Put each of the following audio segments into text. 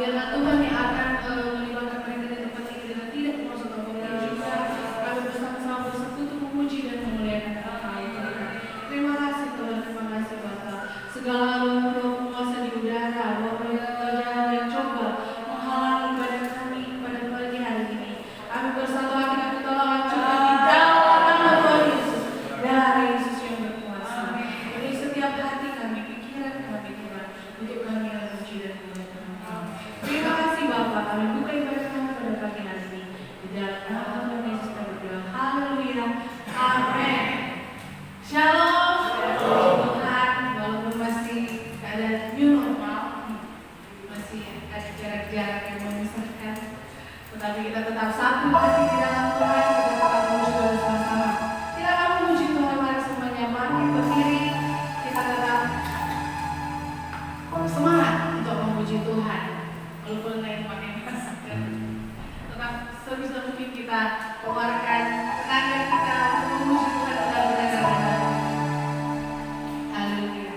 Biarlah Tuhan yang akan melibatkan mereka di tempat ini dengan tidak maksud ataupun juga kami bersama-sama bersekutu memuji dan memuliakan nama Tuhan. Terima kasih Tuhan, terima kasih Bapa. Segala roh kuasa di udara, roh yang coba menghalangi ibadah kami pada pagi hari ini. Kami bersatu hati kami tolong hancurkan di dalam nama Tuhan Yesus, darah Yesus yang berkuasa. Beri setiap hati kami, pikiran kami Tuhan, untuk kami yang memuji dan memuliakan nama. Terima kasih Bapa, kami buka ibadah kami pada pagi hari ini. Di dalam nama Tuhan Yesus kami berdoa. Haleluya. Amin. Shalom. Tuhan, walaupun masih keadaan new normal, masih ada jarak-jarak yang memisahkan, tetapi kita tetap satu hati di dalam Tuhan. Kita tetap memuji Tuhan bersama-sama. Kita akan memuji Tuhan, mari semuanya mari berdiri. Kita tetap semangat untuk memuji Tuhan. Walaupun lain pakai masker, tetap sebisa mungkin kita keluarkan tenaga kita untuk memuji Tuhan dalam benar-benar. Haleluya.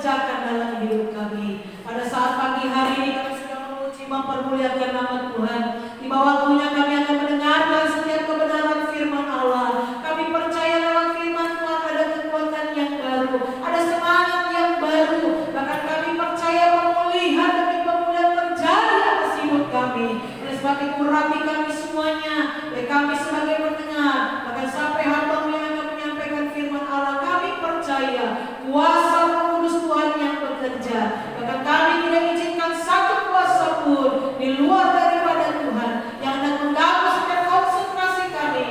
kerjakan dalam hidup kami. Pada saat pagi hari ini kami sudah memuji mempermuliakan nama Tuhan. Di bawah waktunya kami akan mendengarkan setiap kebenaran firman Allah. Kami percaya lewat firman Tuhan ada kekuatan yang baru, ada semangat yang baru. Bahkan kami percaya pemulihan demi pemulihan terjadi atas hidup kami. Oleh sebab itu rapi kami semuanya, baik kami sebagai pendengar, bahkan sampai hamba yang akan menyampaikan firman Allah. Kami percaya kuasa Roh Kudus Tuhan yang bekerja. Bahkan kami tidak izinkan satu kuasa pun di luar daripada Tuhan yang hendak mengganggu setiap konsentrasi kami.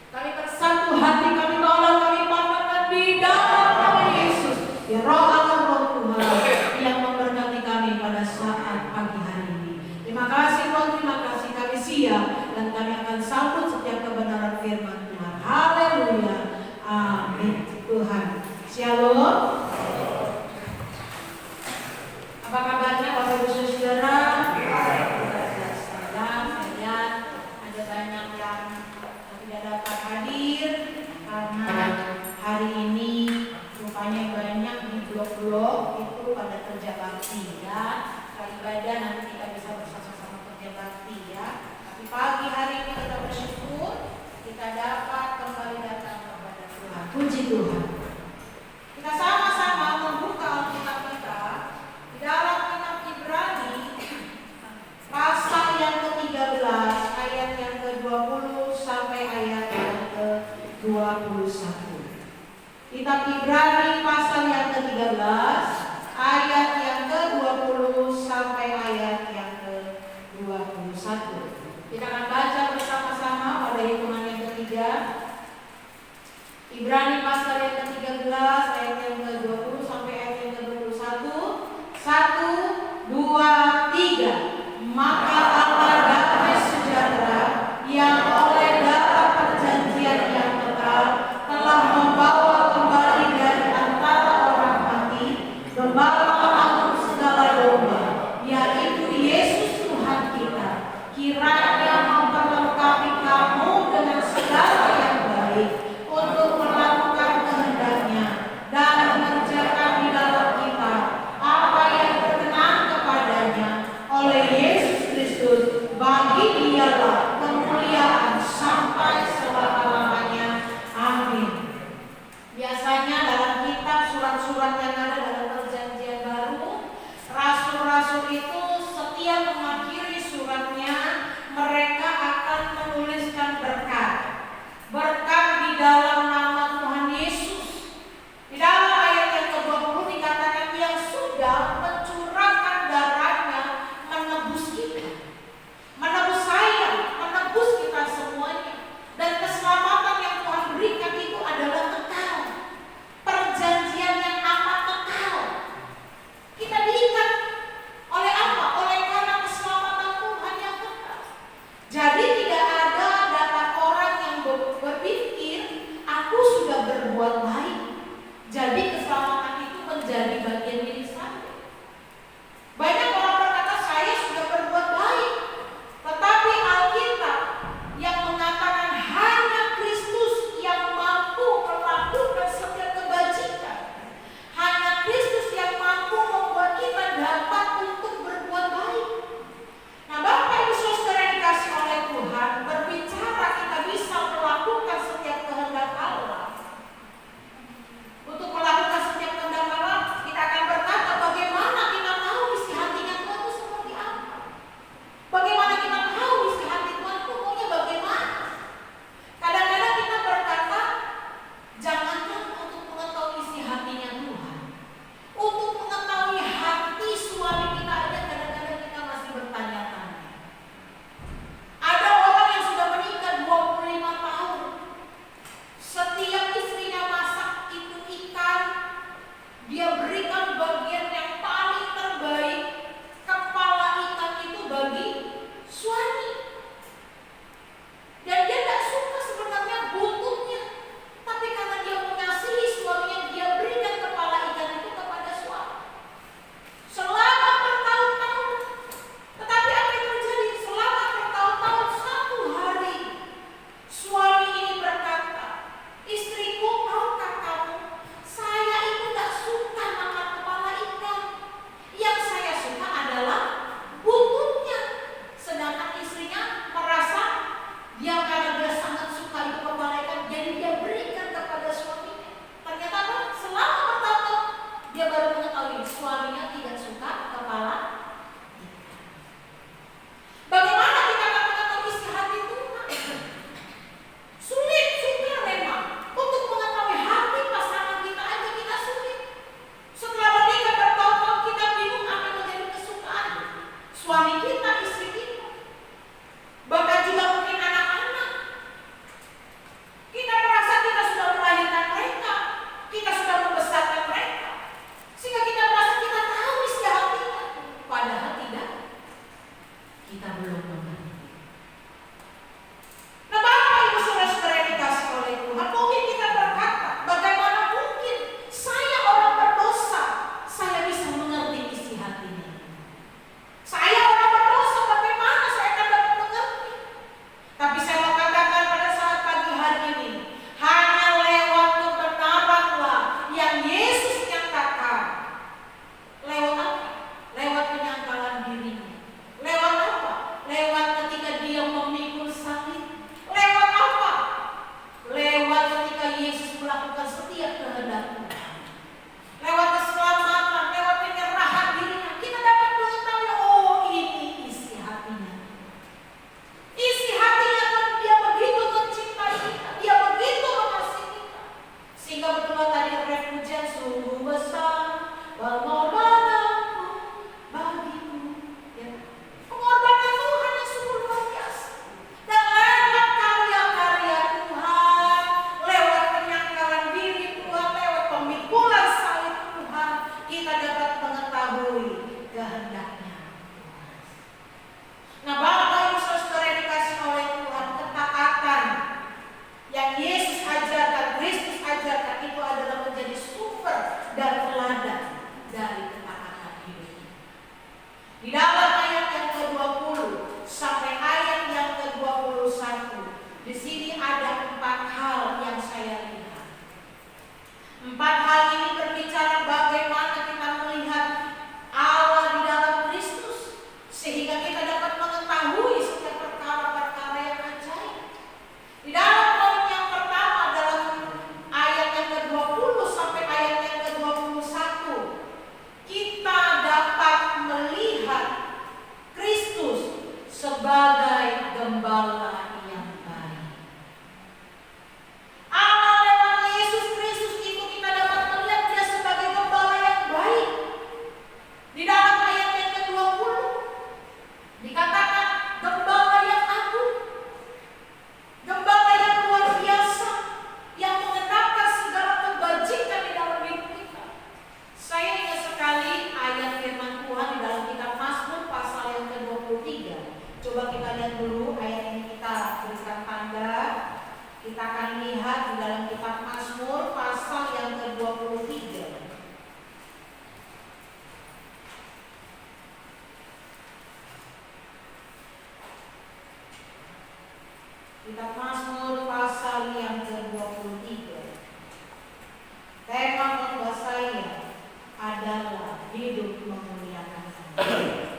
Kami bersatu hati, kami tolak, kami patahkan di dalam nama Yesus. Ya Roh Allah, Roh Tuhan yang memberkati kami pada saat pagi hari ini. Terima kasih Tuhan, terima kasih, kami siap dan kami akan sambut setiap kebenaran firman Tuhan. Haleluya, amin. Tuhan, shalom. Apa kabarnya Bapak Ibu Saudara? Salam, lihat ada banyak yang tidak dapat hadir karena hari ini rupanya banyak di blok-blok itu pada kerja bakti ya. Kali ibadah nanti kita bisa bersama-sama kerja bakti ya. Tapi pagi hari ini kita bersyukur kita dapat kembali datang kepada Tuhan. Puji Tuhan. Kita sama-sama membuka Alkitab kita di dalam kitab Ibrani pasal yang ke-13 ayat yang ke-20 sampai ayat yang ke-21. Kitab Ibrani pasal yang ke-13 ayat yang ke-20 sampai ayat yang ke-21. Kita akan baca bersama-sama pada hitungan yang ketiga. Ibrani pasal yang ke-13 ayat yang ke-20 kawin, suaminya tidak suka kepala ikan. Bagaimana kita akan mengetahui isi hati Tuhan? Sulit juga memang. Untuk mengetahui hati pasangan kita aja kita sulit. Setelah menikah bertahun-tahun kita bingung apa yang menjadi kesukaan suami kita, istri kita. Bahkan juga mungkin anak-anak. Kita merasa kita sudah melahirkan mereka, kita sudah membesarkan mereka, sehingga kita merasa kita tahu isi hatinya. Padahal tidak, kita belum mengerti. Nah, Bapak Ibu Saudara-saudara yang dikasihi oleh Tuhan, mungkin kita berkata, bagaimana mungkin saya orang berdosa, saya bisa mengerti isi hatinya. Saya orang berdosa, bagaimana saya akan dapat mengerti? Tapi saya mau katakan pada saat pagi hari ini, hanya lewat kebenaranlah yang Yesus nyatakan. Lewat apa? Lewat penyangkalan dirinya. Lewat apa? Lewat ketika dia memikul salib. Lewat apa? Lewat ketika Yesus melakukan setiap kehendak Tuhan. Lewat keselamatan, lewat penyerahan dirinya, kita dapat mengetahui, oh ini isi hatinya. Isi hatinya kan dia begitu mencintai kita, dia begitu mengasihi kita. Sehingga betul tadi ref pujian, sungguh besar pengorbananmu bagiku. Ya. Pengorbanan Tuhan yang sungguh luar biasa. Dan lewat karya-karya Tuhan, lewat penyangkalan diri Tuhan, lewat pemikulan salib Tuhan, kita dapat mengetahui kehendaknya. Nah, Bapak Ibu Saudara yang dikasihi oleh Tuhan, ketaatan yang Yesus ajarkan, Kristus ajarkan itu adalah menjadi sumber dan teladan dari ketaatan hidup. Di dalam ayat yang ke-20 sampai ayat yang ke-21, di sini ada 4 hal yang saya lihat. 4 hal ini berbicara bagaimana kita melihat Allah di dalam Kristus, sehingga kita dapat mengetahui setiap perkara-perkara yang ajaib. Di dalam poin yang pertama dalam ayat yang ke-20 sampai ayat yang ke-21, kita dapat melihat Kristus sebagai gembala yang baik. Allah lewat Yesus Kristus itu kita dapat melihat dia sebagai gembala yang baik. Di dalam ayat yang ke-20 dikatakan gembala yang agung, gembala yang luar biasa, yang mengenalkan segala kebajikan di dalam hidup kita. Saya ingat sekali ayat firman Tuhan di dalam kitab Mazmur pasal yang ke-23. Coba kita lihat dulu ayat ini, kita tuliskan tanda. Kita akan lihat di dalam kitab Mazmur pasal yang ke-23. Kitab Mazmur pasal yang ke-23. Tema khotbah saya adalah hidup memuliakan Allah.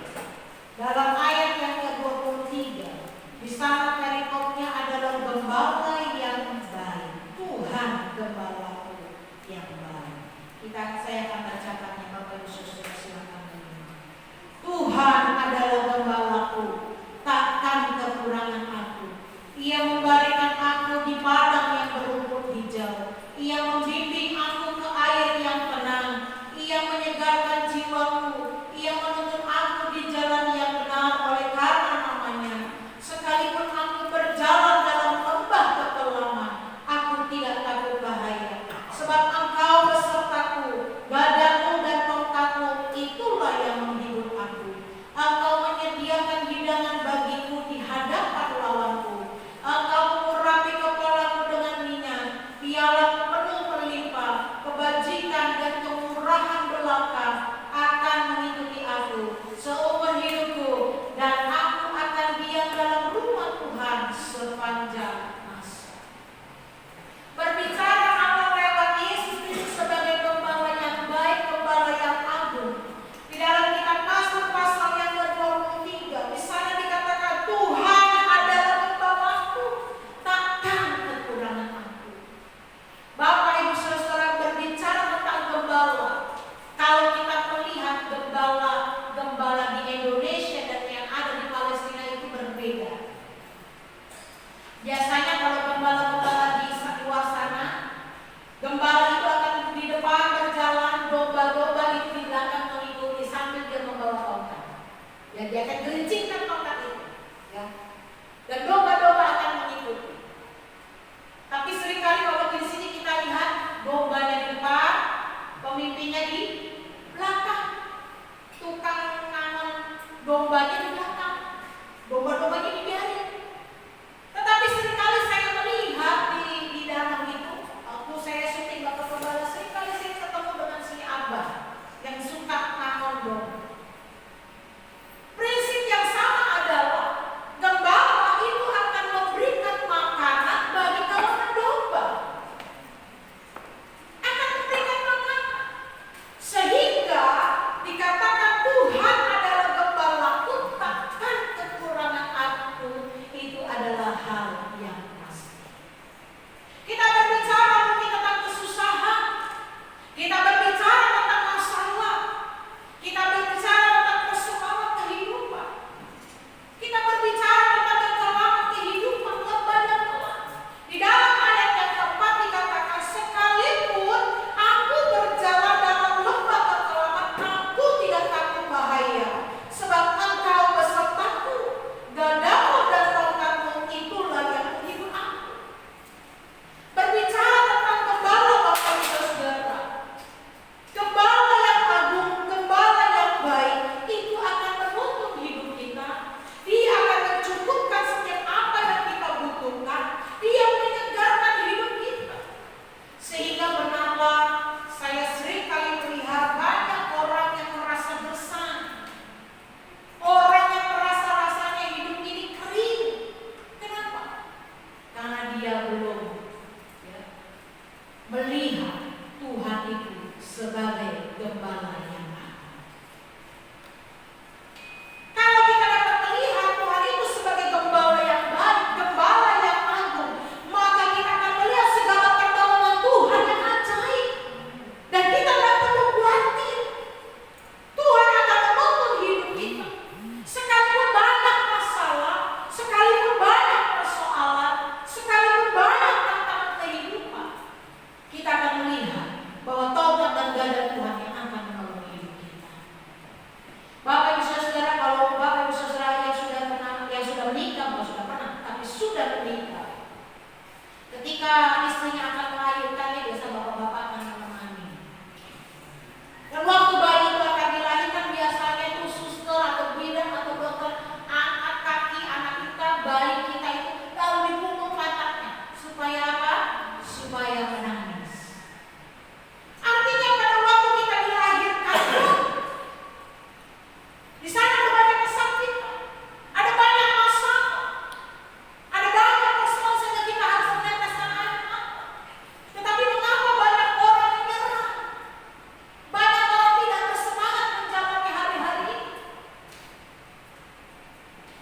Dalam ayat yang ke-23, di sana perikopnya adalah gembala yang baik. Tuhan gembalaku yang baik. Saya akan bacakannya, Bapak Ibu Saudara silakan menyimak. Tuhan adalah gembalaku, takkan kekurangan aku. Ia membaringkan aku di padang yang berumput hijau. Ia membimbing aku ke air yang tenang. Ia menyegarkan jiwaku. Ia menuntun aku di jalan yang benar oleh karena namanya. Sekalipun aku berjalan dalam lembah kekelaman, aku tidak takut bahaya. Sebab Engkau besertaku, gadamu dan tongkatmu itulah yang menghibur aku. Engkau menyediakan hidangan bagiku di hadapan lawanku. Engkau mengurapi kepalaku dengan minyak, pialaku penuh berlimpah. Kebajikan dan kemurahan belaka gembala di Indonesia dan yang ada di Palestina itu berbeda. Biasanya kalau gembala-gembala di luar sana, gembala itu akan di depan berjalan, domba-domba itu di belakang mengikuti sambil dia membawa tongkat. Ya, dia akan gelincingkan tongkat itu, ya. Dan domba-domba akan mengikuti. Tapi seringkali kalau di sini kita lihat dombanya di depan, pemimpinnya di belakang, tukang nanam dombanya di belakang, domba-dombanya dibiarin. Tetapi seringkali saya melihat di dalam itu, waktu saya syuting Bapak Gembala, seringkali saya ketemu dengan si Abah yang suka nanam domba. Prinsip yang sama adalah gembala itu akan memberikan makanan bagi kawanan domba. Akan memberikan makanan. Sehingga dikatakan Tuhan adalah gembalaku, takkan kekurangan aku. Itu adalah hal yang pasti. Kita berbicara mungkin tentang kesusahan, kita berbicara tentang masalah, kita berbicara tentang persoalan kehidupan, kita berbicara tentang kekalahan kehidupan, lebat dan lelah. Di dalam ayat yang keempat dikatakan, sekalipun aku berjalan dalam lembah kekelaman, aku tidak takut bahaya, sebab engkau besertaku, gadamu dan tongkatmu itulah yang menghibur aku. Berbicara tentang gembala Bapak Ibu Saudara, gembala yang agung, gembala yang baik, itu akan menuntun hidup kita. Dia akan mencukupkan setiap apa yang kita butuhkan. Dia menyegarkan hidup kita. Sehingga benarlah saya sering kali melihat banyak orang yang merasa gersang, orang yang merasa rasanya hidup ini kering. Kenapa? Karena dia belum melihat Tuhan itu sebagai gembala yang agung. Kalau kita dapat melihat Tuhan itu sebagai gembala yang baik, gembala yang agung, maka kita akan melihat segala pertolongan Tuhan yang ajaib. Dan kita tidak perlu khawatir. Tuhan akan menuntun hidup kita. Sekalipun banyak masalah, sekalipun banyak persoalan, sekalipun banyak tantangan kehidupan, kita akan melihat bahwa tongkat dan gada Tuhan yang akan menolong hidup kita. Bapak Ibu Saudara, kalau Bapak Ibu Saudara yang sudah menikah, bukan sudah pernah, tapi sudah menikah, ketika istrinya akan melahirkannya, biasa bapak-bapak akan menemani. Dan waktu bayi itu akan dilahirkan, biasanya itu suster atau bidan atau dokter angkat kaki anak kita, bayi kita itu, lalu dipukul pantatnya. Supaya apa? Supaya menangis. Artinya pada waktu kita dilahirkan, di sana ada banyak kesakitan, ada banyak masalah, ada banyak persoalan sehingga kita harus meneteskan air mata. Tetapi mengapa banyak orang yang menyerah? Banyak orang tidak bersemangat menjalani hari-hari ini.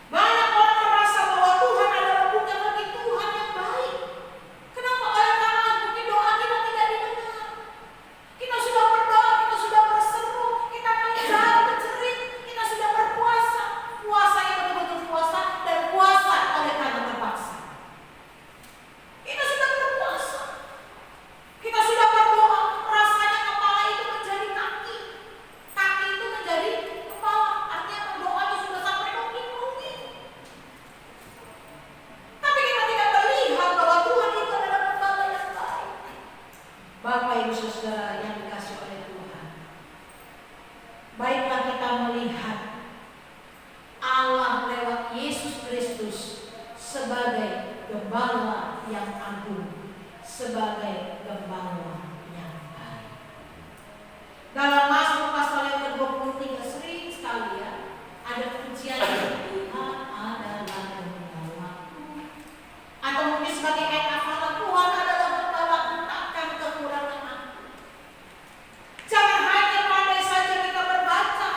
Banyak orang merasa bahwa Tuhan adalah bukan lagi Tuhan yang baik. Kenapa? Oleh karena mungkin doa kita tidak didengar. Kita sudah berdoa, kita sudah berseru, kita menjerit, kita sudah berpuasa. Puasa yang betul-betul puasa dan puasa oleh karena terpaksa. Kita sudah berpuasa. Kita sudah berdoa, rasanya kepala itu menjadi kaki. Kaki itu menjadi kepala. Artinya doanya sudah sampai nungging-nungging. Tapi kita tidak melihat bahwa Tuhan itu adalah gembala yang baik. Bapak Ibu Saudara yang dikasih oleh Tuhan, baiklah kita melihat Allah lewat Yesus Kristus sebagai gembala yang agung, sebagai gembala yang baik. Dalam Mazmur pasal yang ke-23 sering sekali ya, ada pujian yang Tuhan adalah gembalaku. Atau mungkin sebagai ayat hafalan, Tuhan adalah gembalaku, takkan kekurangan aku. Jangan hanya pandai saja kita membaca,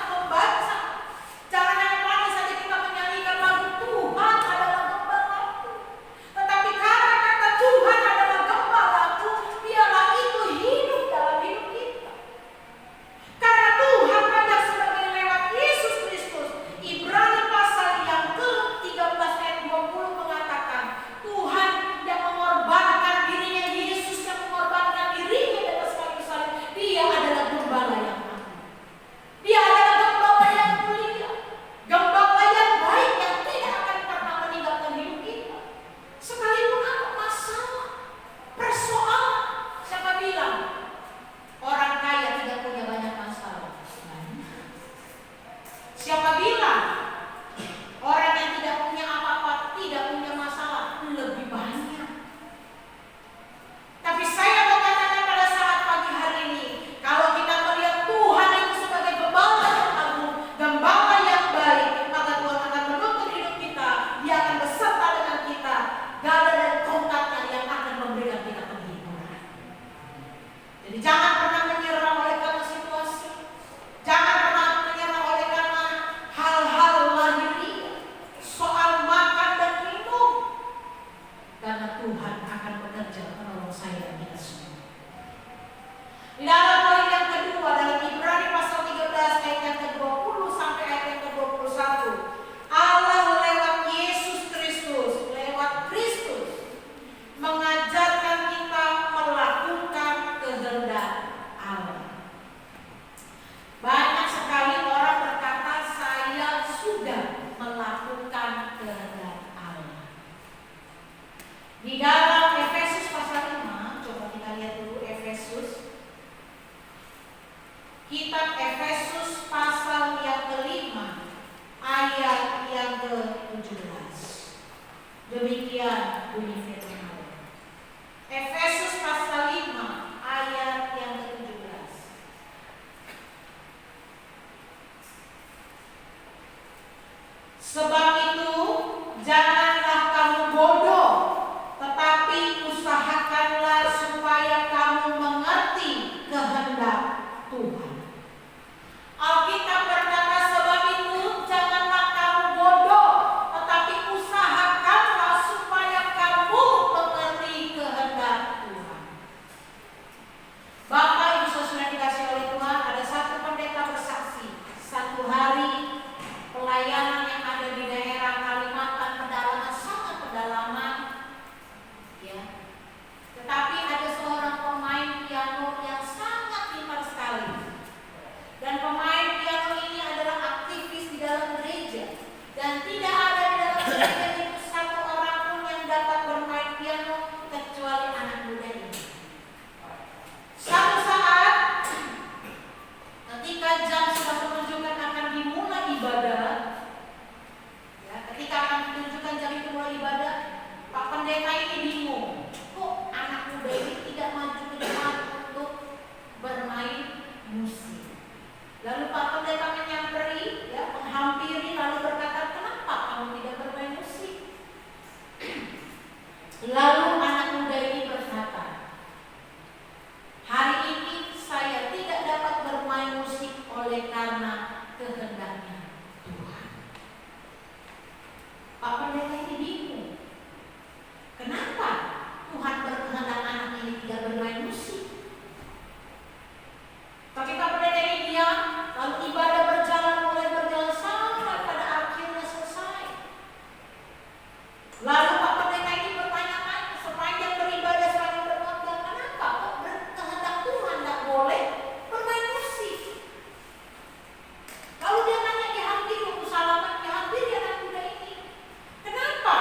Efesus pasal yang kelima ayat yang ke-17. Demikian bunyi firman Allah. Efesus pasal 5 ayat yang ke-17. Sebab itu janganlah kamu bodoh, tetapi usahakanlah supaya kamu mengerti kehendak Tuhan. Alkitab berkata, sebab itu janganlah kamu bodoh, tetapi usahakanlah supaya kamu mengerti kehendak Tuhan. Bapak Ibu Saudara dikasih oleh Tuhan, ada satu pendeta bersaksi, satu hari pelayanan yang ada di daerah Kalimantan pedalaman, sangat pedalaman, ya. Tetapi ada seorang pemain piano yang sangat pintar sekali. Dan pemain piano ini adalah aktivis di dalam gereja. Dan tidak ada di dalam gereja itu satu orang pun yang dapat bermain piano kecuali anak muda ini. Satu saat ketika jam sudah menunjukkan akan dimulai ibadah, ya, ketika akan menunjukkan jam itu mulai ibadah, Pak Pendeta ini bingung, kok anak muda ini tidak maju ke depan untuk bermain musik. Lalu Pak Pendeta menyamperi, ya, menghampiri, lalu berkata, kenapa kamu tidak bermain musik? Lalu anak muda ini berkata, hari ini saya tidak dapat bermain musik oleh karena kehendaknya Tuhan. Pak Pendeta ini bingung. Kenapa Tuhan berkehendak anak ini tidak bermain musik? Tapi Pak Pendeta ini diam, lalu ibadah mulai berjalan sampai pada akhirnya selesai. Lalu Pak Pendeta ini bertanya-tanya sepanjang beribadah, sepanjang berkhotbah, kenapa kok berkehendak Tuhan tidak boleh bermain musik? Lalu dia tanya, dihampiri waktu salaman, dihampiri anak muda ini, kenapa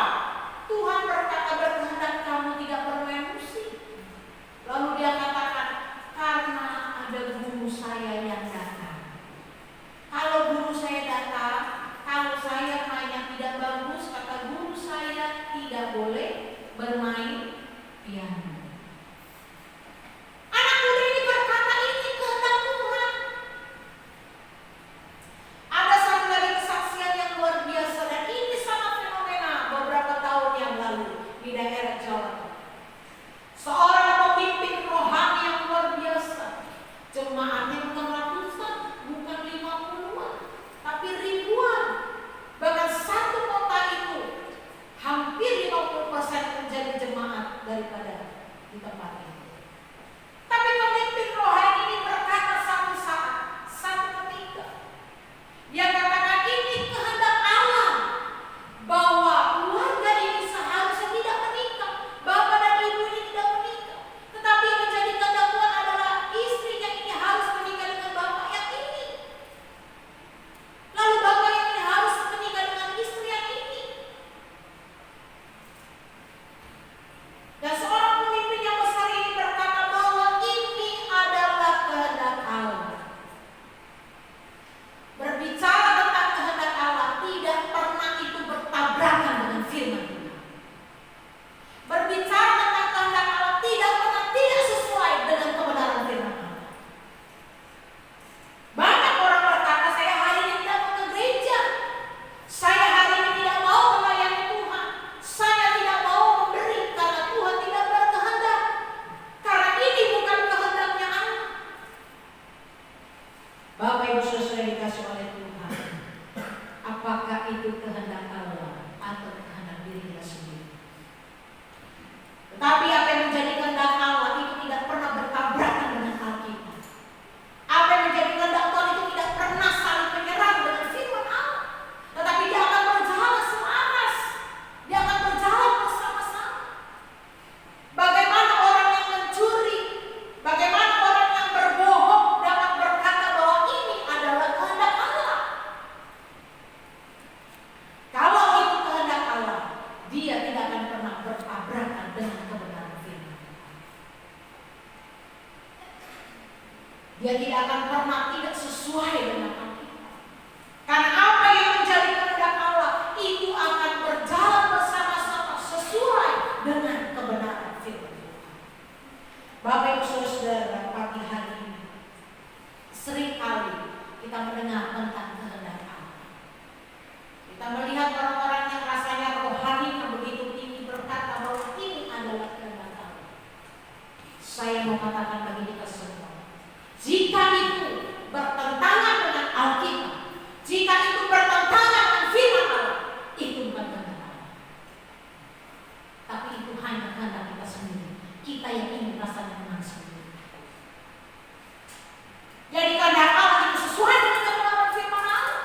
Tuhan berkata berkehendak kamu tidak bermain musik? Lalu dia katakan, karena ada guru saya yang datang. Kalau guru saya datang, kalau saya mainnya tidak bagus, kata guru saya tidak boleh bermain piano. Anak muda ini berkata, ini kehendak Tuhan. Ada satu lagi kesaksian yang luar biasa, dan ini sangat fenomena beberapa tahun yang lalu di daerah Jawa Tengah. Seorang pemimpin rohani yang luar biasa. Jemaatnya bukan ratusan, bukan 50-an, tapi ribuan. Bahkan satu kota itu hampir 50% menjadi jemaat daripada di tempat ini. Tapi pemimpin rohani ini berkata satu saat, satu ketika, dia katakan ini kehendak Allah bahwa keluarga ini seharusnya tidak menikah, bapak dan ibu ini tidak menikah, tetapi yang menjadi kehendak Tuhan adalah istrinya ini harus menikah dengan bapak yang ini, lalu bapak yang ini harus menikah dengan istri yang ini. Dan seorang pemimpin yang besar ini berkata bahwa ini adalah kehendak Allah. Berbicara tentang kehendak Allah tidak pernah itu bertabrakan dengan firman Tuhan. Berbicara tentang kehendak Allah tidak pernah tidak sesuai dengan kebenaran firman Allah. Banyak orang berkata, saya hari ini tidak mau ke gereja, saya hari ini tidak mau melayani Tuhan, saya tidak mau memberi karena Tuhan tidak berkehendak, karena ini bukan kehendaknya Allah. Bapak Ibu Saudara dikasih oleh Tuhan, apakah itu kehendak Allah atau kehendak diri kita sendiri? Tetapi apa yang menjadi kehendak Allah itu tidak pernah bertabrakan dengan Alkitab. Apa yang menjadi kehendak Tuhan itu tidak pernah saling menyerang dengan firman Allah. Tetapi dia akan berjalan selaras, dia akan berjalan bersama-sama. Bagaimana orang yang mencuri, bagaimana orang yang berbohong dapat berkata bahwa ini adalah kehendak Allah? Kalau mendengar tentang kehendak Allah. Kita melihat orang-orang yang rasanya rohaninya begitu tinggi berkata bahwa ini adalah kehendak Allah. Saya mau katakan bagi kita semua, jika itu bertentangan dengan Alkitab, jika itu bertentangan dengan firman Allah, itu bukan kehendak Allah. Tapi itu hanya kehendak kita sendiri. Kita yang ingin rasanya menang sendiri. Jadi kehendak Allah itu sesuai dengan kebenaran firman Allah.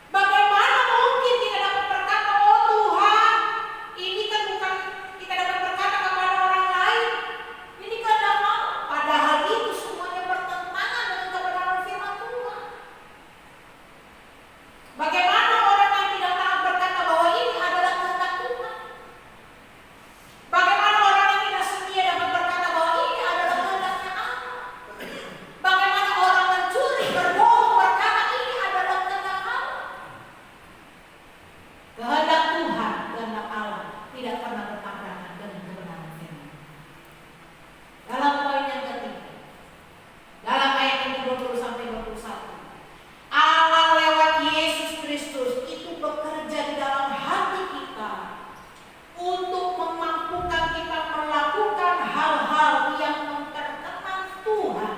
Bagaimana mungkin kita dapat berkata, oh Tuhan, ini kan bukan kita dapat berkata kepada orang lain, ini kehendak Allah. Padahal itu semuanya bertentangan dengan kebenaran firman Tuhan. Bagaimana orang yang tidak taat berkata bahwa ini adalah kehendak Tuhan? Bagaimana orang yang tidak setia dapat berkata bahwa ini adalah kehendaknya Allah? Bagaimana orang mencuri, berbohong berkata ini adalah kehendak Allah? Kehendak Tuhan, kehendak Allah tidak pernah bertabrakan dengan kebenaran firman. Dalam poin yang ketiga, dalam ayat yang ke-20 sampai 21, Allah lewat Yesus Kristus itu bekerja di dalam hati kita untuk memampukan kita melakukan hal-hal yang memperkenan Tuhan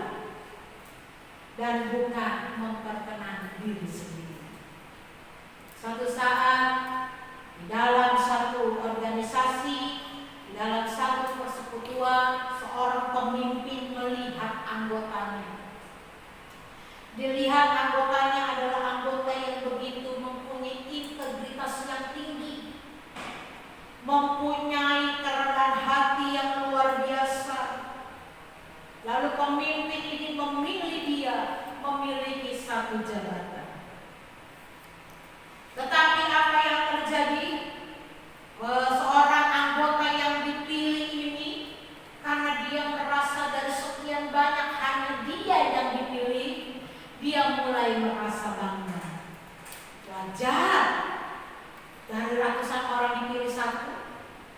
dan bukan memperkenan diri sendiri. Suatu saat di dalam satu organisasi, di dalam satu persekutuan, seorang pemimpin melihat anggotanya. Dilihat anggotanya adalah anggota yang begitu mempunyai integritas yang tinggi, mempunyai kerendahan hati yang luar biasa. Lalu pemimpin ini memilih dia memiliki satu jabatan. Tetapi apa yang terjadi? Seorang anggota yang dipilih ini, karena dia merasa dari sekian banyak hanya dia yang dipilih, dia mulai merasa bangga. Wajar, dari ratusan orang dipilih satu,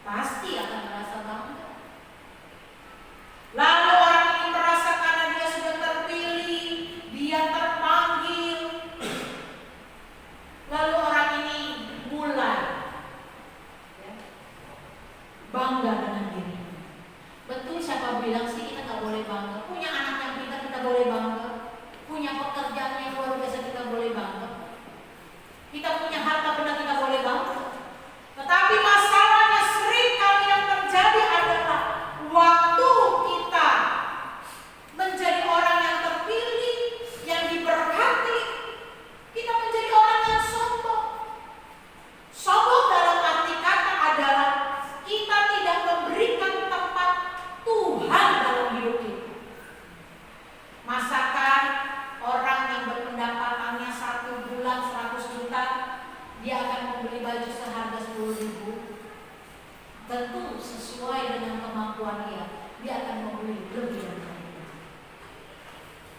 pasti akan merasa bangga. Lalu orang ini merasa karena dia sudah terpilih, dia terpanggil. Lalu orang ini mulai bangga dengan dirinya. Betul, siapa bilang sih kita nggak boleh bangga? Punya anak yang pintar kita boleh bangga. Punya pekerjaan yang luar biasa kita boleh bangga. Kita punya harta benda kita boleh bangga. Tetapi masalahnya sering kali yang terjadi adalah waktu kita menjadi orang yang terpilih, yang diberkati, kita menjadi orang yang sombong. Sombong dalam arti kata adalah kita tidak memberikan tempat Tuhan dalam hidup kita. Masakan orang yang berpendapatannya 1 bulan 100 juta, dia akan membeli baju seharga 10.000. Tentu sesuai dengan kemampuan dia akan membeli lebih dari itu.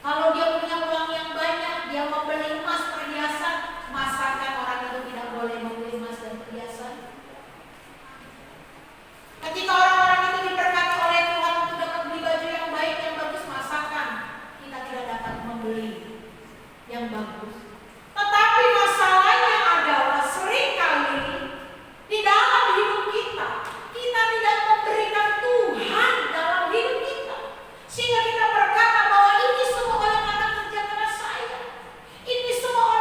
Kalau dia punya uang yang banyak, dia membeli emas perhiasan, masakan orang itu tidak boleh membeli emas dan perhiasan? Ketika orang-orang itu diberkati oleh Tuhan untuk dapat beli baju yang baik, yang bagus, masakan kita tidak dapat membeli yang bagus. Tetapi masalahnya adalah seringkali di dalam hidup kita, kita tidak memberikan Tuhan dalam hidup kita, sehingga kita berkata bahwa ini semua oleh karena kerja keras saya, ini semua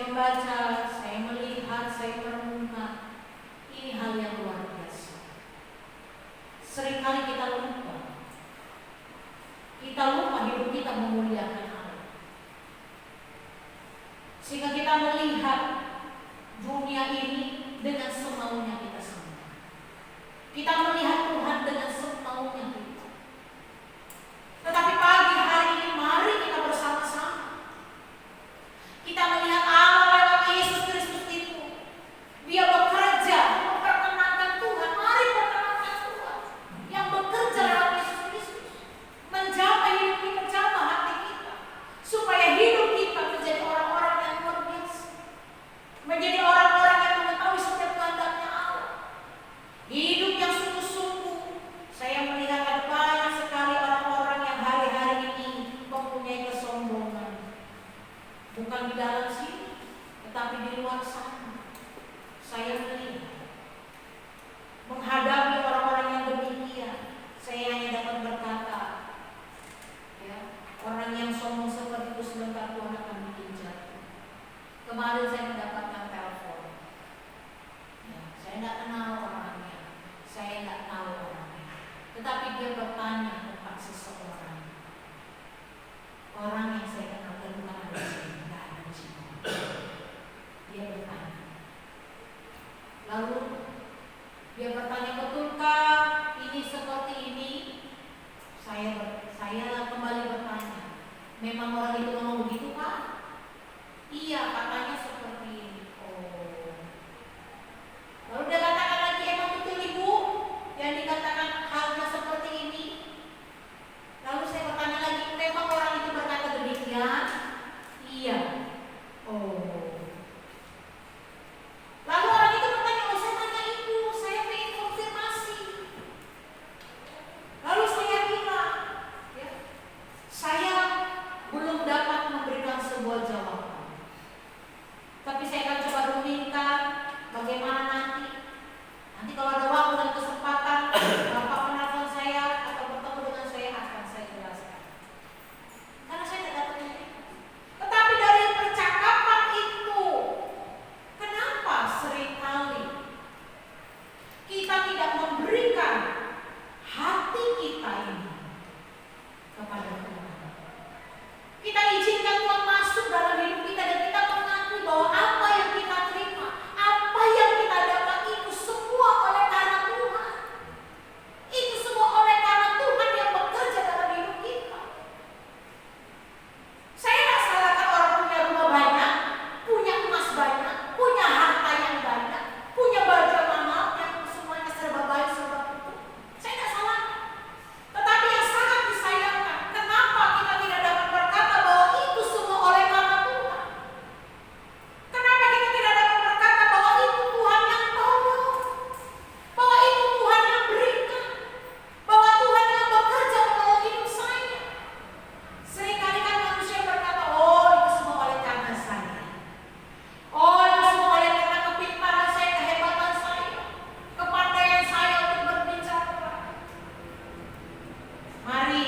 saya membaca, saya melihat, saya merenungkan, ini hal yang luar biasa. Seringkali kita lupa. Kita lupa hidup kita memuliakan Allah. Sehingga kita melihat dunia ini dengan semaunya kita semua. Kita melihat Tuhan dengan semaunya kita. Tetapi pagi hari ini mari kita bersama-sama. Kita melihat Allah lewat Yesus Kristus itu. Dia bekerja memperkenankan Tuhan. Mari perkenankan Tuhan yang bekerja lewat Yesus Kristus, menjamah hidup kita, menjamah hati kita, supaya hidup kita menjadi orang-orang yang luar biasa, menjadi orang-orang yang mengetahui setiap kehendaknya Allah. Hidup yang sungguh-sungguh. Saya melihat ada banyak sekali orang-orang yang hari-hari ini mempunyai kesombongan, bukan di dalam sini, tetapi di luar sana. Saya melihat menghadapi orang-orang yang demikian, saya hanya dapat berkata, ya, orang yang sombong seperti itu sebentar Tuhan akan bikin jatuh. Kemarin saya mendapatkan telepon, ya, saya tidak kenal orangnya, saya tidak tahu orangnya, tetapi dia bertanya tentang seseorang, orang yang saya kenal dan bukan ada di sini, tidak ada di sini. Dia bertanya, lalu dia bertanya, betulkah ini seperti ini? Saya kembali bertanya, memang orang itu ngomong begitu Pak? Iya, katanya seperti ini. Oh. Lalu dia katakan lagi, emang betul Ibu yang dikatakan halnya seperti ini? Lalu saya bertanya lagi, memang orang itu berkata demikian? Iya. Oh. Lalu orang itu bertanya, oh saya tanya Ibu, saya ingin konfirmasi. Lalu saya bilang, ya, saya belum dapat memberikan sebuah jawaban. Tapi saya akan coba rumingkan bagaimana nanti. Nanti kalau ada waktu dan kesempatan, Bapak menelpon saya atau bertemu dengan saya akan saya jelaskan. Karena saya tidak dapat memberikan. Tetapi dari percakapan itu, kenapa seringkali kita tidak memberikan hati kita ini kepada Tuhan? Kita izinkan Tuhan masuk dalam hidup kita dan kita mengakui bahwa apa yang kita terima, apa yang kita dapat itu semua oleh karena Tuhan. Itu semua oleh karena Tuhan yang bekerja dalam hidup kita. Saya tidak salahkan orang punya rumah banyak, punya emas banyak, punya harta yang banyak, punya baju mahal yang semuanya serba baik, serba utuh. Saya tidak salahkan. Tetapi yang sangat disayangkan, kenapa kita tidak dapat berkata bahwa itu semua oleh karena Tuhan? Kenapa kita tidak dapat berkata bahwa itu Tuhan yang tolong, bahwa itu Tuhan yang berikan, bahwa Tuhan yang bekerja menolong hidup saya? Seringkali kan manusia berkata, oh itu semua oleh karena saya, oh itu semua oleh karena kepintaran saya, kehebatan saya, kepandaian saya untuk berbicara. Mari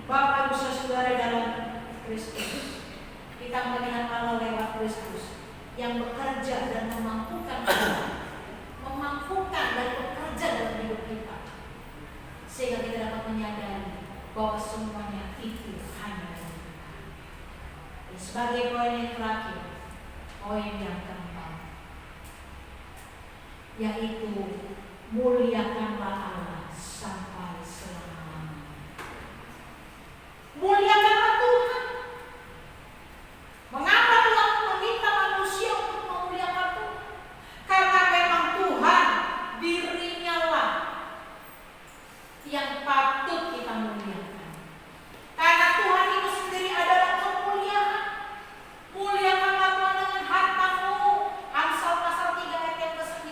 Bapak Ibu Saudara dalam Kristus, kita melihat Allah lewat Kristus yang bekerja dan memampukan kita, memampukan dan bekerja dalam hidup kita, sehingga kita dapat menyadari bahwa semuanya itu hanya dari Tuhan. Dan sebagai poin yang terakhir, poin yang keempat, yaitu muliakanlah Allah sampai selama-lamanya. Muliakanlah Tuhan. Mengapa Tuhan meminta manusia untuk memuliakan Tuhan? Karena memang Tuhan dirinya lah yang patut kita muliakan. Karena Tuhan itu sendiri adalah kemuliaan. Muliakanlah Tuhan dengan hartamu. Amsal pasal 3 ayat yang ke-9.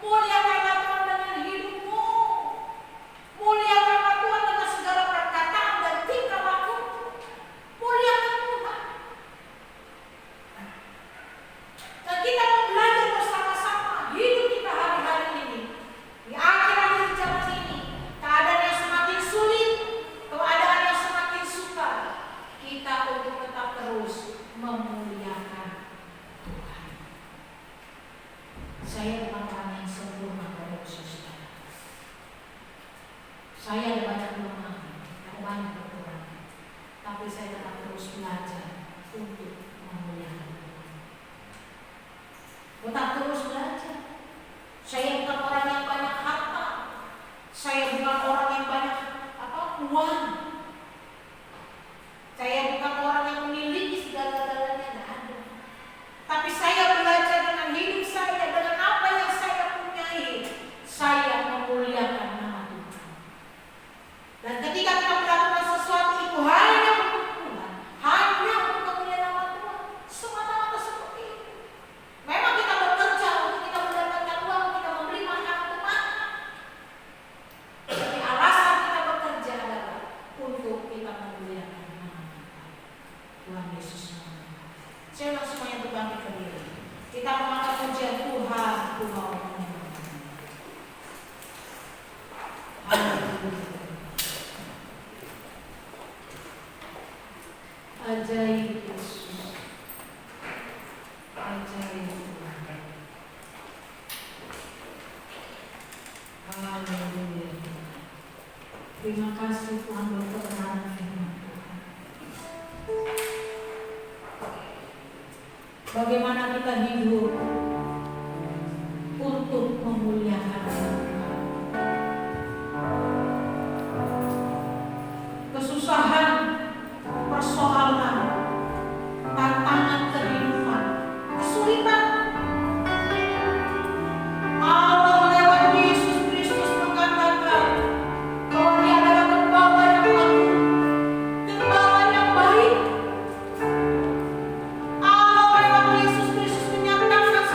Muliakanlah Tuhan dengan hidup terus belajar untuk memuliakan. Tetap terus belajar. Saya bukan orang yang banyak harta. Saya bukan orang yang banyak uang. Saya bukan orang yang memiliki segala-galanya, tidak ada. Tapi saya belajar dengan hidup saya, dengan apa yang saya punyai, saya memuliakan nama Tuhan. Dan ketika kita melakukan sesuatu itu hanya untuk Tuhan, hanya untuk memuliakan nama Tuhan, semata-mata seperti itu. Memang kita bekerja untuk kita mendapatkan uang, kita membeli makan untuk makan. Tapi alasan kita bekerja adalah untuk kita memuliakan nama Tuhan. Tuhan Yesus. Saya langsung semuanya berbangkit berdiri. Kita mengangkat pujian Tuhan, Tuhan. Ajaib Yesus, ajaib Tuhan. Haleluya. Terima kasih Tuhan untuk kebenaran firman Tuhan. Bagaimana kita hidup untuk memuliakan Tuhan. Kesusahan, persoalan, tantangan kehidupan, kesulitan, Allah lewat Yesus Kristus mengatakan bahwa Dia adalah Gembala yang agung, Gembala yang baik. Allah lewat Yesus Kristus menyatakan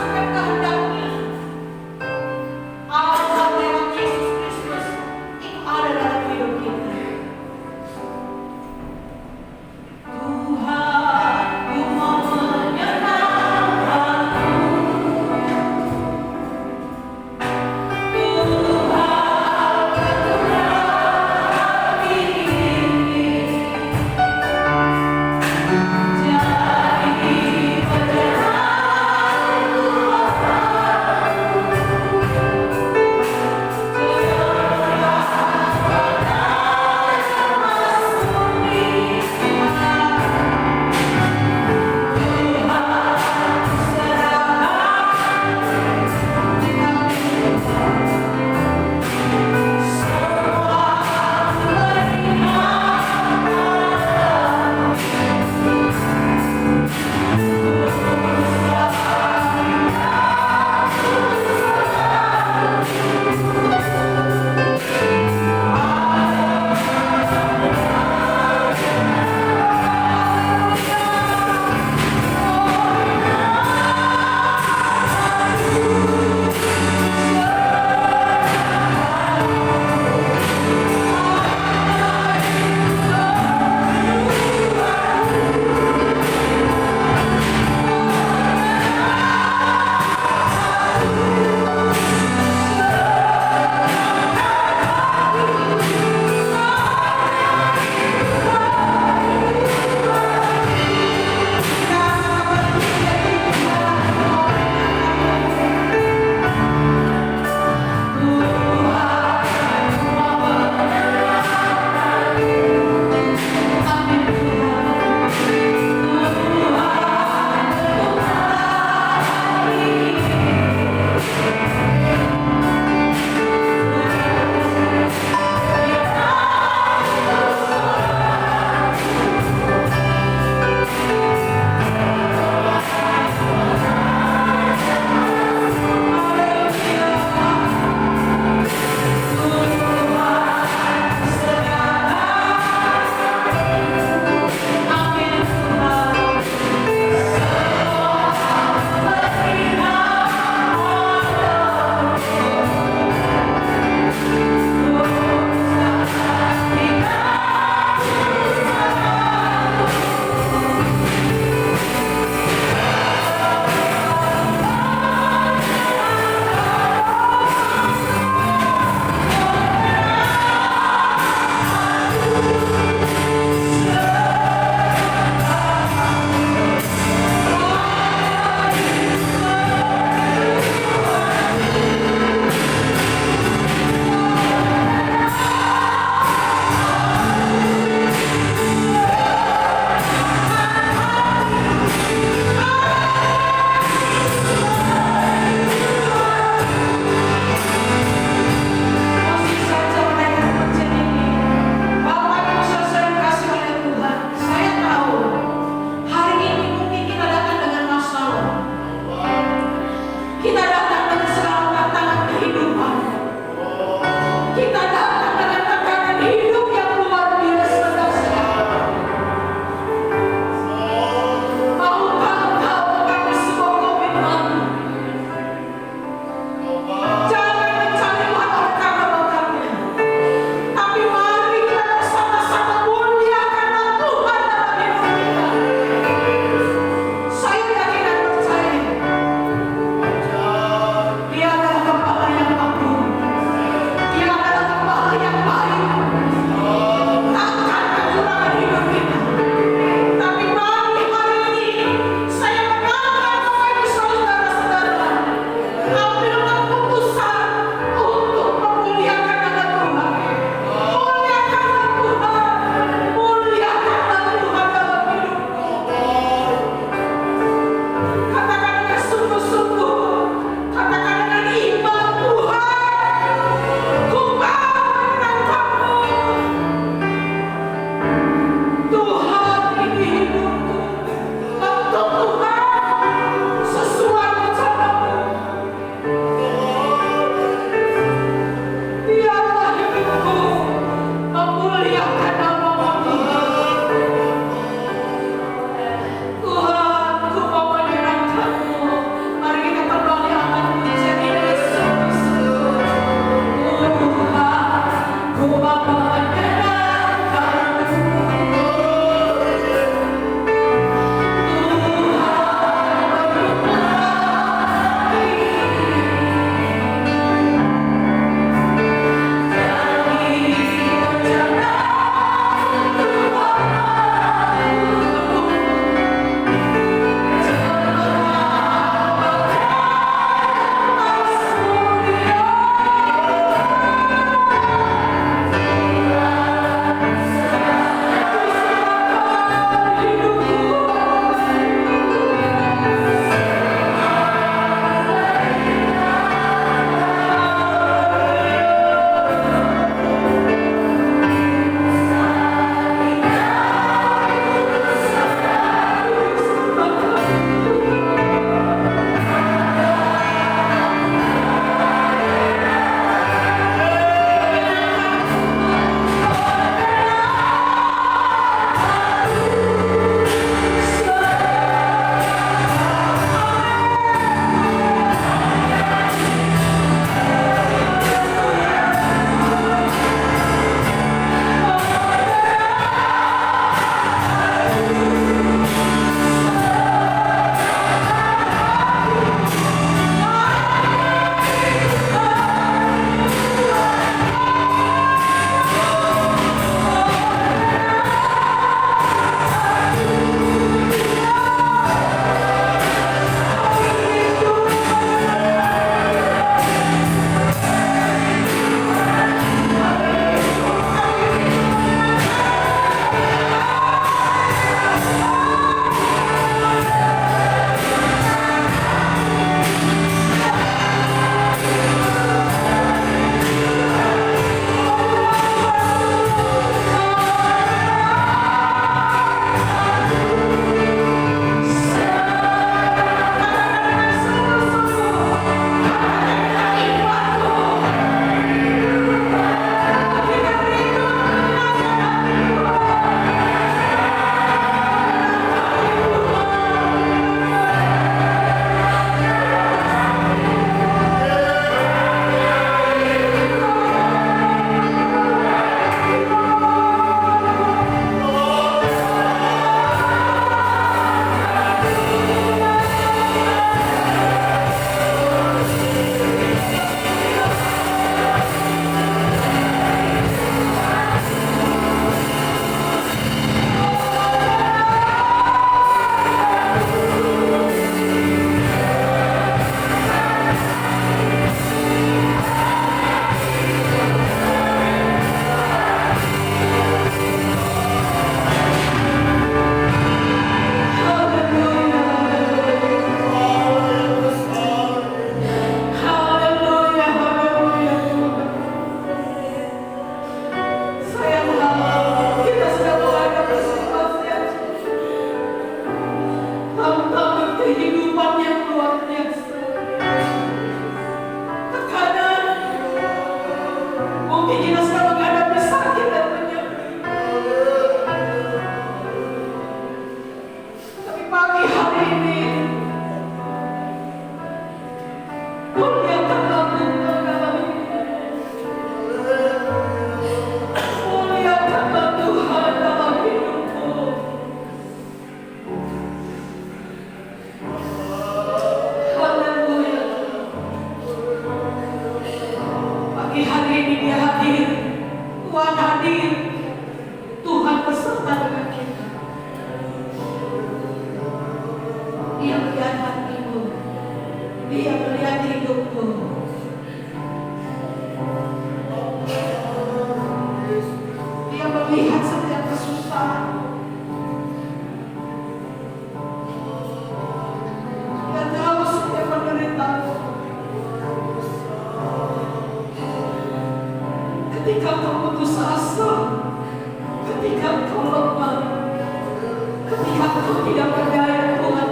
Aku tidak berdaya Tuhan,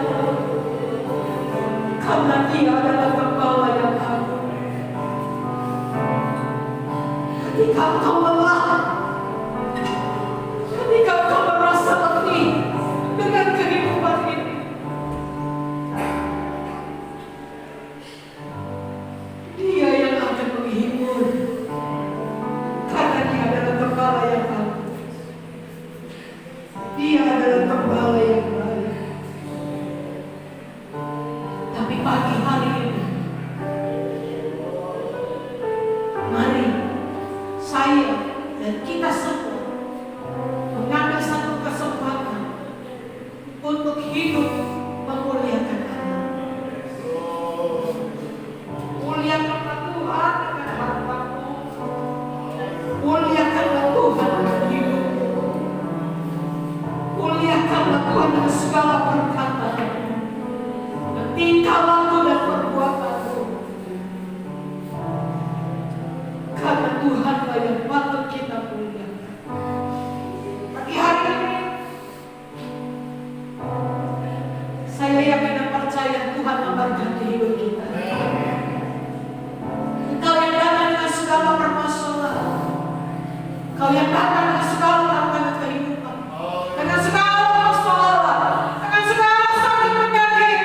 karena Dia adalah Gembala yang agung. Ketika Engkau lelah, ketika Engkau merasa letih dengan kehidupan ini, Dia yang akan menghibur, karena Dia adalah Gembala yang agung. Dia adalah Gembala yang baik. Tapi pagi hari ini, mari saya dan kita semua mengambil satu kesempatan untuk hidup memuliakan Allah. Muliakanlah Tuhan dengan hartamu, muliakanlah Tuhan dengan hidupmu, muliakanlah Tuhan dengan segala perkataan, dengan tingkah laku dan perbuatanmu. Karena Tuhanlah yang patut kita muliakan. Pagi hari ini, saya yakin dan percaya Tuhan memberkati hidup kita. Engkau yang datang dengan segala permasalahan, Engkau yang datang dengan segala tantangan kehidupan, dengan segala persoalan, dengan segala sakit penyakit.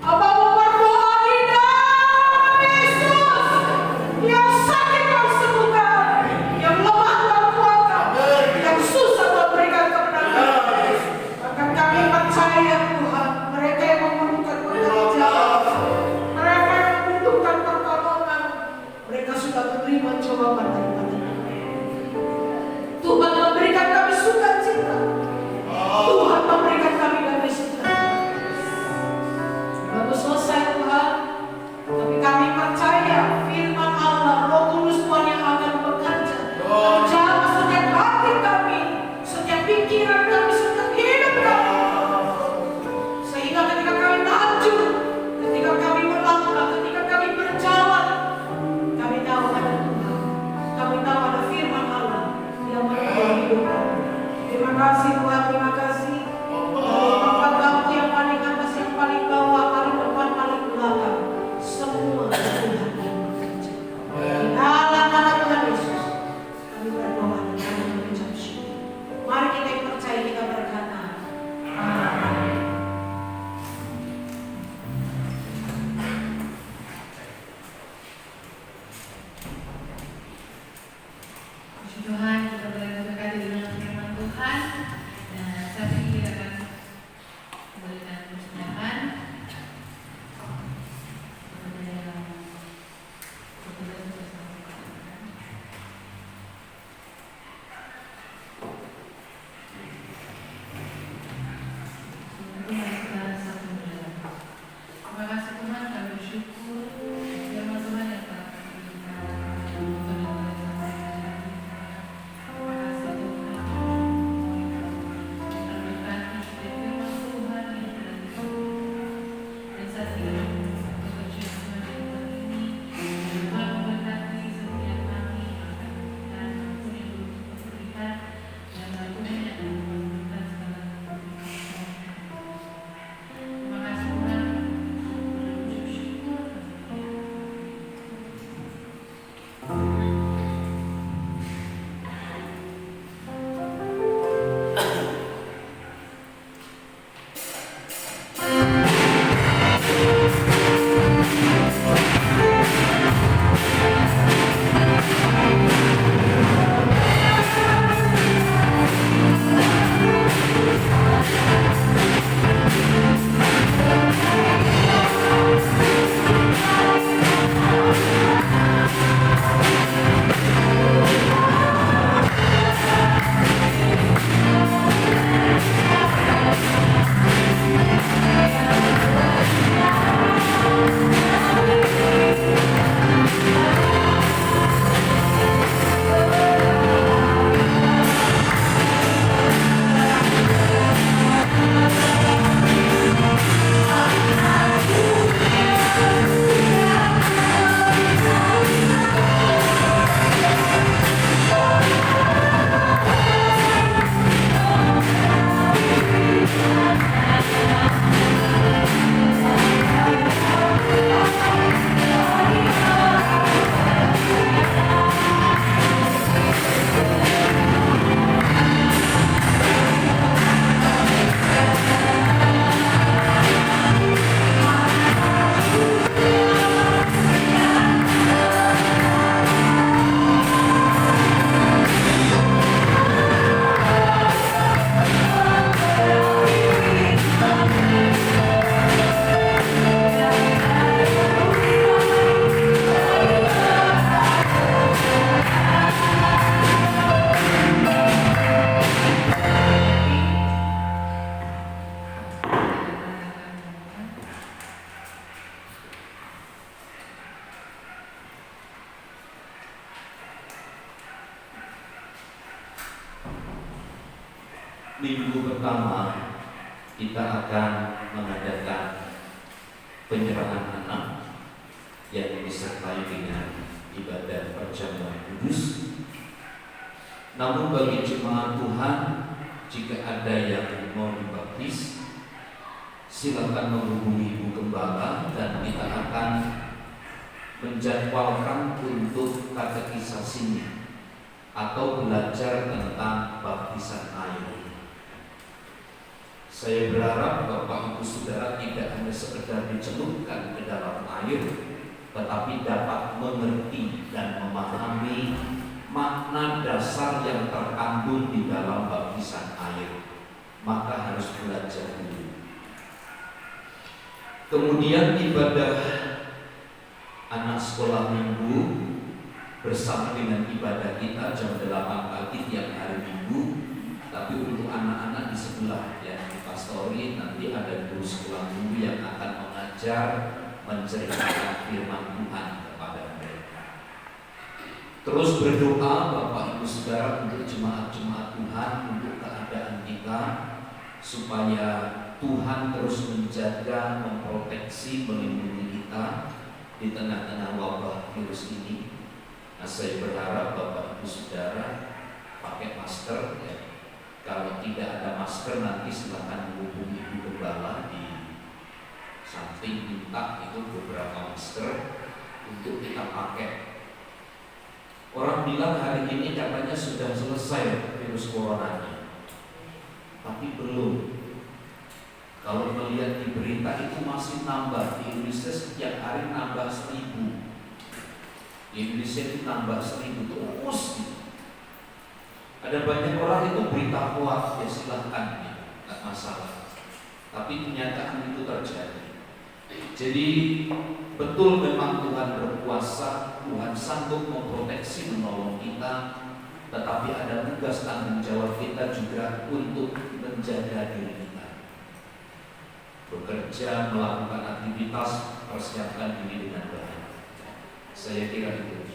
Apamu berdoa di dalam Yesus, yang sakit Kau sembuhkan, yang lemah Kau kuatkan, yang susah Kau berikan kemenangan. Bahkan kami percaya Tuhan, mereka yang memerlukan pekerjaan, mereka yang membutuhkan pertolongan, mereka sudah menerima jawaban daripada Tuhan. Tuhan memberikan kami sukacita, Tuhan memberikan kami damai sejahtera. Baru selesai Tuhan, tapi kami percaya firman Allah, Roh Kudus Tuhan yang akan bekerja menjamah setiap hati kami, setiap pikiran kami, setiap hidup kami, sehingga ketika kami maju, ketika kami melangkah, ketika kami berjalan, kami tahu ada Tuhan, kami tahu ada firman Allah yang menolong hidup kami. Terima kasih Tuhan, terima kasih. Dari tempat bangku yang paling atas, yang paling bawah, paling depan, paling belakang, semua Tuhan yang bekerja. Di dalam nama Tuhan Yesus, kami berdoa dan kami mengucap syukur. Mari kita yang percaya, kita berkata, amin. Puji Tuhan, kita boleh berkati dengan firman Tuhan. Minggu pertama kita akan mengadakan penyerahan anak yang disertai dengan ibadah perjamuan kudus. Namun bagi jemaat Tuhan, jika ada yang mau dibaptis, silakan menghubungi Ibu Gembala dan kita akan menjadwalkan untuk katekisasinya atau belajar tentang baptisan air. Saya berharap Bapak Ibu Saudara tidak hanya sekedar dicelupkan ke dalam air, tetapi dapat mengerti dan memahami makna dasar yang terkandung di dalam baptisan air. Maka harus belajar dulu. Kemudian ibadah anak sekolah minggu bersama dengan ibadah kita jam 8 pagi tiap hari Minggu. Tapi untuk anak-anak di sebelah ya, di pastori nanti ada guru sekolah minggu yang akan mengajar, menceritakan firman Tuhan kepada mereka. Terus berdoa Bapak Ibu Saudara untuk jemaat-jemaat Tuhan, untuk keadaan kita, supaya Tuhan terus menjaga, memproteksi, melindungi kita di tengah-tengah wabah virus ini. Nah, saya berharap Bapak Ibu Saudara pakai masker ya. Kalau tidak ada masker nanti silakan menghubungi Ibu Gembala di samping, minta itu beberapa masker untuk kita pakai. Orang bilang hari ini katanya sudah selesai virus coronanya, tapi belum. Kalau melihat di berita itu masih nambah. Di Indonesia setiap hari nambah 1000. Di Indonesia itu nambah 1000 terus gitu. Ada banyak orang itu berita hoax, ya silahkan ya, nggak masalah. Tapi kenyataan itu terjadi. Jadi betul memang Tuhan berkuasa, Tuhan sanggup memproteksi, menolong kita. Tetapi ada tugas tanggung jawab kita juga untuk menjaga diri kita. Bekerja, melakukan aktivitas, persiapkan diri dengan baik. Saya kira itu.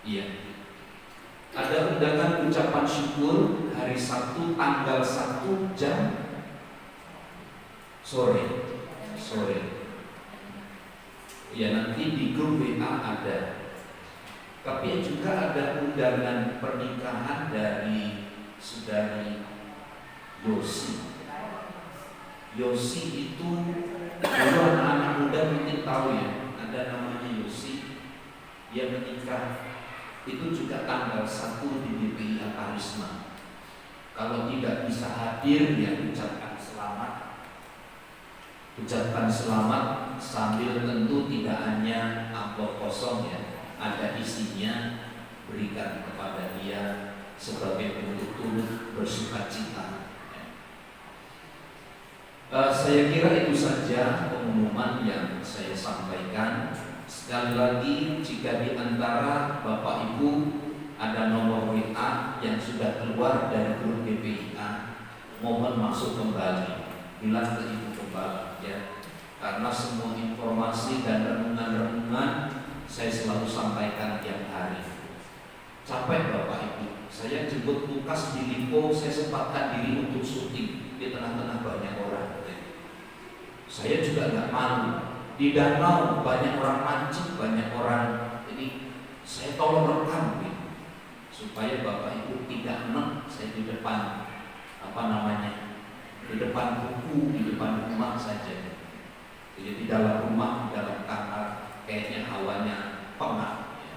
Iya. Ada undangan ucapan syukur hari Sabtu tanggal 1 jam sore. Ya, nanti di grup WA ada. Tapi juga ada undangan pernikahan dari saudari Yosi. Yosi itu dulu anak-anak muda mungkin tahu ya, ada namanya Yosi. Dia menikah. Itu juga tanggal 1 di BPIA Karisma. Kalau tidak bisa hadir ya ucapkan selamat. Ucapkan selamat sambil tentu tidak hanya amplop kosong ya, ada isinya, berikan kepada dia sebagai bentuk turut bersukacita. Saya kira itu saja pengumuman yang saya sampaikan. Sekali lagi, jika di antara Bapak Ibu ada nomor WA yang sudah keluar dari grup BPIA, mohon masuk kembali, bilang ke Ibu Gembala ya. Karena semua informasi dan renungan-renungan saya selalu sampaikan tiap hari. Capek Bapak Ibu, saya jemput Lukas di Lipo, saya sempatkan diri untuk syuting di tengah-tengah banyak orang. Saya juga nggak malu. Di danau banyak orang mancing, banyak orang ini, saya tolong rekam gitu, supaya Bapak Ibu tidak enak saya di depan di depan buku, di depan rumah saja. Jadi di dalam rumah, di dalam kamar kayaknya hawanya pengap ya.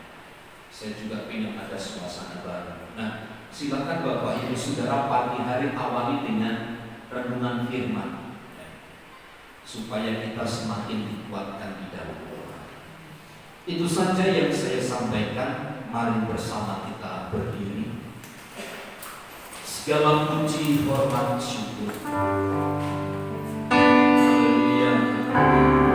Saya juga ingin ada suasana baru. Nah, silakan Bapak Ibu Saudara pagi hari awali dengan renungan firman, supaya kita semakin dikuatkan di dalam Tuhan. Itu saja yang saya sampaikan. Mari bersama kita berdiri. Segala puji, hormat, syukur. Haleluya.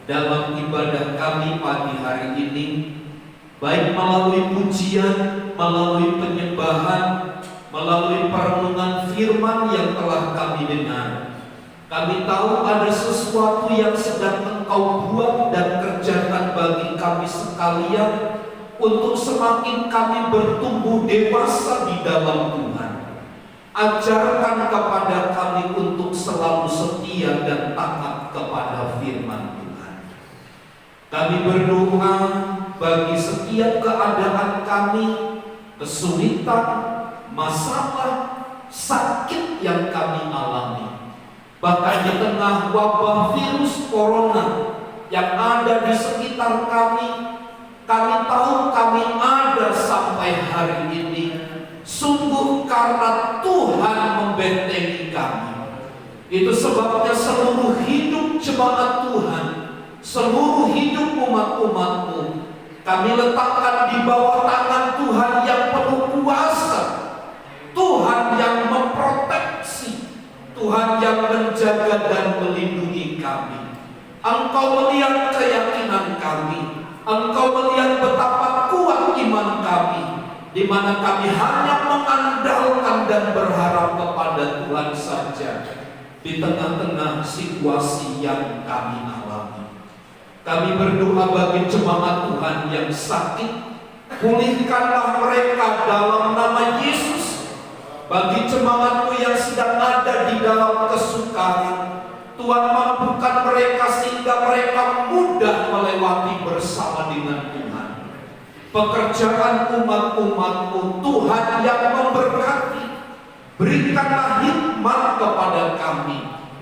dalam ibadah kami pagi hari ini, baik melalui pujian, melalui penyembahan, melalui perenungan firman yang telah kami dengar. Kami tahu ada sesuatu yang sedang Engkau buat dan kerjakan bagi kami sekalian untuk semakin kami bertumbuh dewasa di dalam Tuhan. Ajarkan kepada kami untuk selalu setia dan taat kepada firman Tuhan. Kami berdoa bagi setiap keadaan kami, kesulitan, masalah, sakit yang kami alami. Bahkan di tengah wabah virus corona yang ada di sekitar kami tahu kami ada sampai hari ini sungguh karena Tuhan membentengi kami. Itu sebabnya seluruh hidup jemaat Tuhan, seluruh hidup umat-umat-Mu, kami letakkan di bawah tangan Tuhan yang penuh kuasa, Tuhan yang memproteksi, Tuhan yang menjaga dan melindungi kami. Engkau melihat keyakinan kami, Engkau melihat betapa kuat iman kami, di mana kami hanya mengandalkan dan berharap kepada Tuhan saja di tengah-tengah situasi yang kami alami. Kami berdoa bagi jemaat Tuhan yang sakit, pulihkanlah mereka dalam nama Yesus. Bagi jemaat-Mu yang sedang ada di dalam kesukaran, Tuhan mampukan mereka sehingga mereka mudah melewati bersama dengan Tuhan. Pekerjaan umat-umat-Mu, Tuhan yang memberkati, berikanlah hikmat kepada kami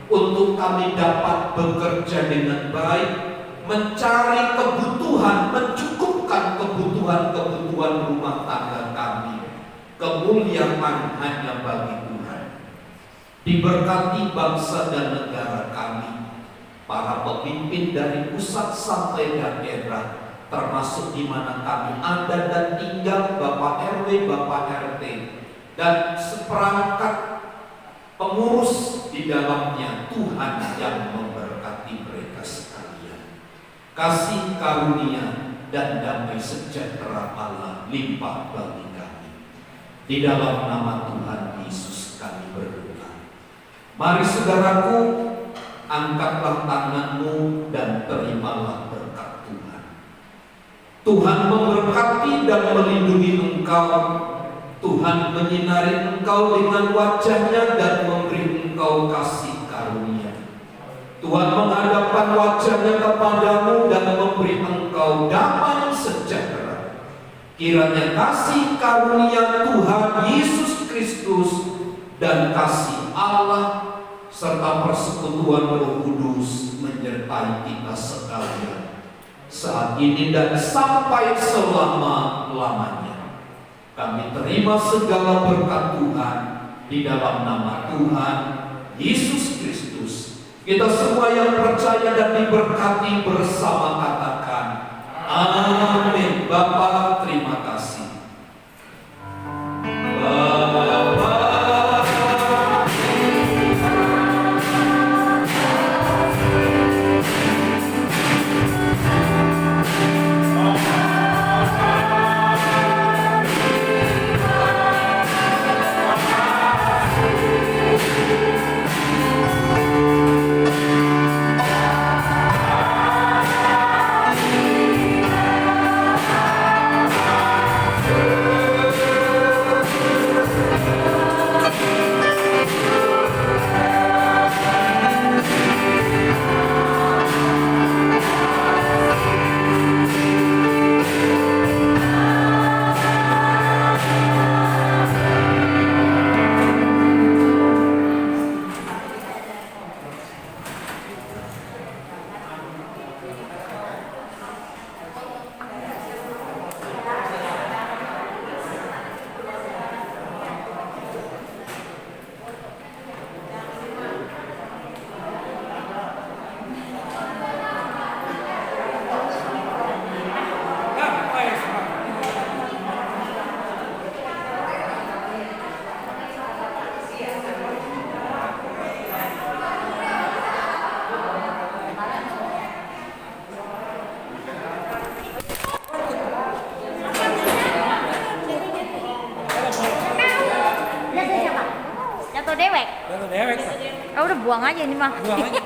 untuk kami dapat bekerja dengan baik, mencari kebutuhan, mencukupkan kebutuhan-kebutuhan rumah tangga kami. Kemuliaan hanya bagi Tuhan. Diberkati bangsa dan negara kami, para pemimpin dari pusat sampai daerah, termasuk di mana kami ada dan tinggal, Bapak RW, Bapak RT, dan seperangkat pengurus di dalamnya. Tuhan yang memberkati mereka sekalian. Kasih karunia dan damai sejahtera Allah limpah bagi kami. Di dalam nama Tuhan Yesus kami berdoa. Mari saudaraku, angkatlah tanganmu dan terimalah berkat Tuhan. Tuhan memberkati dan melindungi engkau. Tuhan menyinari engkau dengan wajah-Nya dan memberi engkau kasih karunia. Tuhan menghadapkan wajah-Nya kepadamu dan memberi engkau damai sejahtera. Kiranya kasih karunia Tuhan Yesus Kristus dan kasih Allah serta persekutuan Roh Kudus menyertai kita sekalian saat ini dan sampai selama-lamanya. Kami terima segala berkat Tuhan di dalam nama Tuhan Yesus Kristus. Kita semua yang percaya dan diberkati bersama katakan amin. Bapa, terima kasih. dewek. Ah, udah buang aja ini mah. Buang aja.